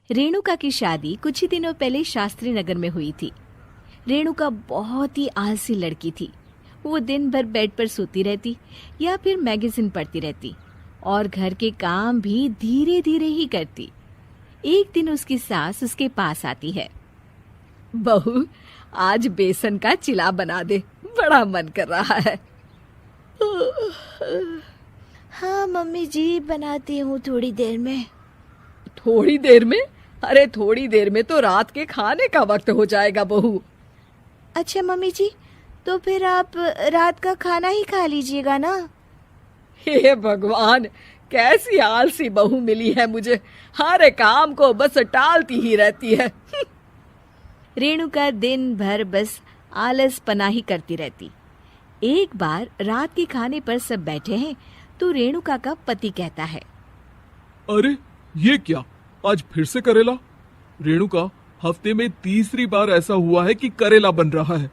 रेणुका की शादी कुछ ही दिनों पहले शास्त्री नगर में हुई थी। रेणुका बहुत ही आलसी लड़की थी। वो दिन भर बेड पर सोती रहती या फिर मैगजीन पढ़ती रहती और घर के काम भी धीरे धीरे ही करती। एक दिन उसकी सास उसके पास आती है। बहू, आज बेसन का चिला बना दे, बड़ा मन कर रहा है। हाँ मम्मी जी, बनाती हूँ थोड़ी देर में। थोड़ी देर में? अरे थोड़ी देर में तो रात के खाने का वक्त हो जाएगा बहू। अच्छा मम्मी जी, तो फिर आप रात का खाना ही खा लीजिएगा ना। हे भगवान, कैसी आलसी बहू मिली है मुझे, हर काम को बस टालती ही रहती है। रेणुका दिन भर बस आलस पना ही करती रहती। एक बार रात के खाने पर सब बैठे हैं तो रेणुका का पति कहता है, अरे ये क्या, आज फिर से करेला? रेणुका, हफ्ते में तीसरी बार ऐसा हुआ है कि करेला बन रहा है।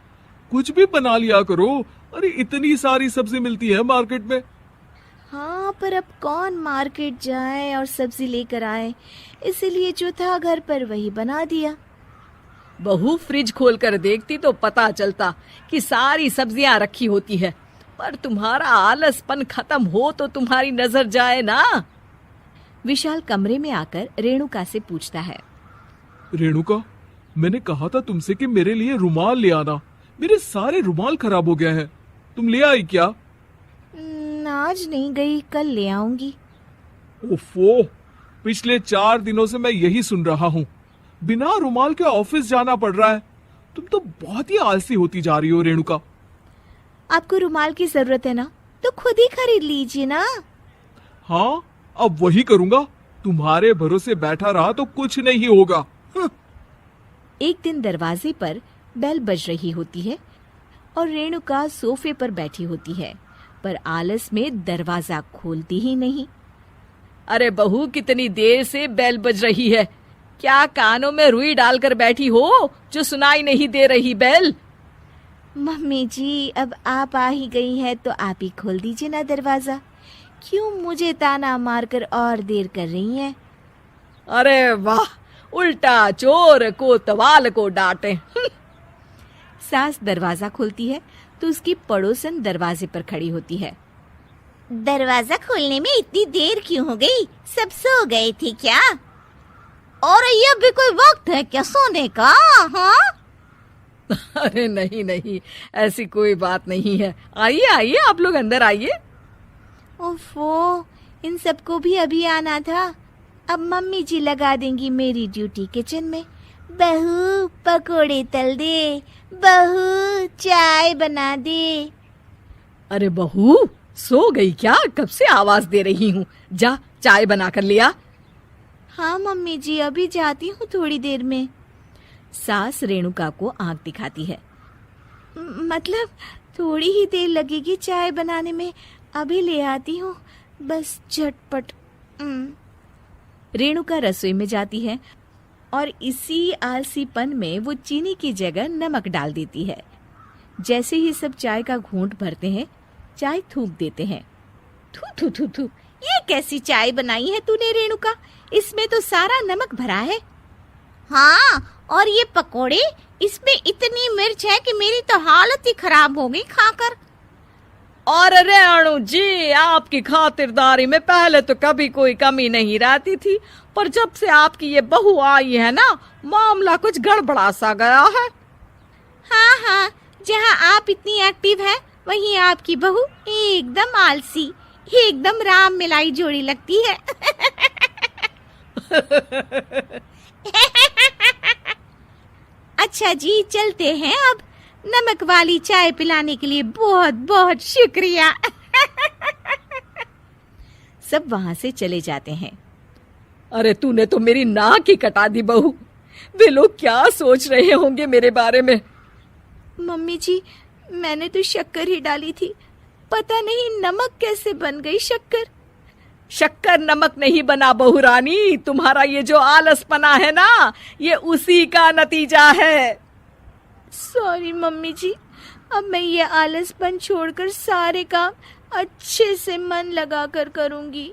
कुछ भी बना लिया करो। अरे इतनी सारी सब्जी मिलती है मार्केट में। हाँ, पर अब कौन मार्केट जाए और सब्जी लेकर आए, इसीलिए जो था घर पर वही बना दिया। बहू, फ्रिज खोल कर देखती तो पता चलता कि सारी सब्जियां रखी होती है, पर तुम्हारा आलसपन खत्म हो तो तुम्हारी नजर जाए ना। विशाल कमरे में आकर रेणुका से पूछता है, रेणुका, मैंने कहा था तुमसे कि मेरे लिए रुमाल ले आना। मेरे सारे रुमाल खराब हो गए हैं। तुम ले आई क्या? आज नहीं गई, कल ले आऊंगी। ओफो, पिछले 4 दिनों से मैं यही सुन रहा हूँ। बिना रुमाल के ऑफिस जाना पड़ रहा है। तुम तो बहुत ही आलसी होती जा रही हो रेणुका। आपको रुमाल की जरूरत है ना, तो खुद ही खरीद लीजिए ना। हाँ, अब वही करूंगा। तुम्हारे भरोसे बैठा रहा तो कुछ नहीं होगा। एक दिन दरवाजे पर बेल बज रही होती है और रेणुका सोफे पर बैठी होती है, पर आलस में दरवाजा खोलती ही नहीं। अरे बहू, कितनी देर से बेल बज रही है? क्या कानों में रुई डालकर बैठी हो जो सुनाई नहीं दे रही बेल? मम्मी जी, अब आप आ ही गई हैं तो आप ही खोल दीजिए ना दरवाजा। क्यों मुझे ताना मारकर और देर कर रही हैं? अरे वाह, उल्टा चोर को तवाल को डांटे। सास दरवाजा खोलती है तो उसकी पड़ोसन दरवाजे पर खड़ी होती है। दरवाजा खोलने में इतनी देर क्यों हो गई? सब सो गए थे क्या? और ये भी कोई वक्त है क्या सोने का? हाँ? अरे नहीं नहीं, ऐसी कोई बात नहीं है। आइए आइए, आप लोग अंदर आइए। ओफो, इन सबको भी अभी आना था। अब मम्मी जी लगा देंगी मेरी ड्यूटी किचन में। बहू पकोड़े तल दे, बहू चाय बना दे। अरे बहू, सो गई क्या? कब से आवाज दे रही हूँ, जा चाय बना कर लिया। हाँ मम्मी जी, अभी जाती हूँ थोड़ी देर में। सास रेणुका को आंख दिखाती है। मतलब थोड़ी ही देर लगेगी चाय बनाने में, अभी ले आती हूँ, बस झटपट। रेणुका रसोई में जाती है और इसी आलसीपन में वो चीनी की जगह नमक डाल देती है। जैसे ही सब चाय का घूंट भरते हैं, चाय थूक देते हैं। थू थू थू थू, ये कैसी चाय बनाई है तूने रेणुका? इसमें तो सारा नमक भरा है। हाँ, और ये पकोड़े, इसमें इतनी मिर्च है कि मेरी तो हालत ही खराब हो गई खाकर। और रेणु जी, आपकी खातिरदारी में पहले तो कभी कोई कमी नहीं रहती थी, पर जब से आपकी ये बहू आई है ना, मामला कुछ गड़बड़ा सा गया है। हाँ हाँ, जहाँ आप इतनी एक्टिव है, वहीं आपकी बहू एकदम आलसी, एकदम राम मिलाई जोड़ी लगती है। अच्छा जी, चलते हैं अब। नमक वाली चाय पिलाने के लिए बहुत बहुत शुक्रिया। सब वहां से चले जाते हैं। अरे तूने तो मेरी नाक ही कटा दी बहू। वे लोग क्या सोच रहे होंगे मेरे बारे में? मम्मी जी, मैंने तो शक्कर ही डाली थी, पता नहीं नमक कैसे बन गई शक्कर। शक्कर नमक नहीं बना बहू रानी, तुम्हारा ये जो आलसपना है ना, ये उसी का नतीजा है। सॉरी मम्मी जी, अब मैं ये आलसपन छोड़कर सारे काम अच्छे से मन लगाकर करूंगी।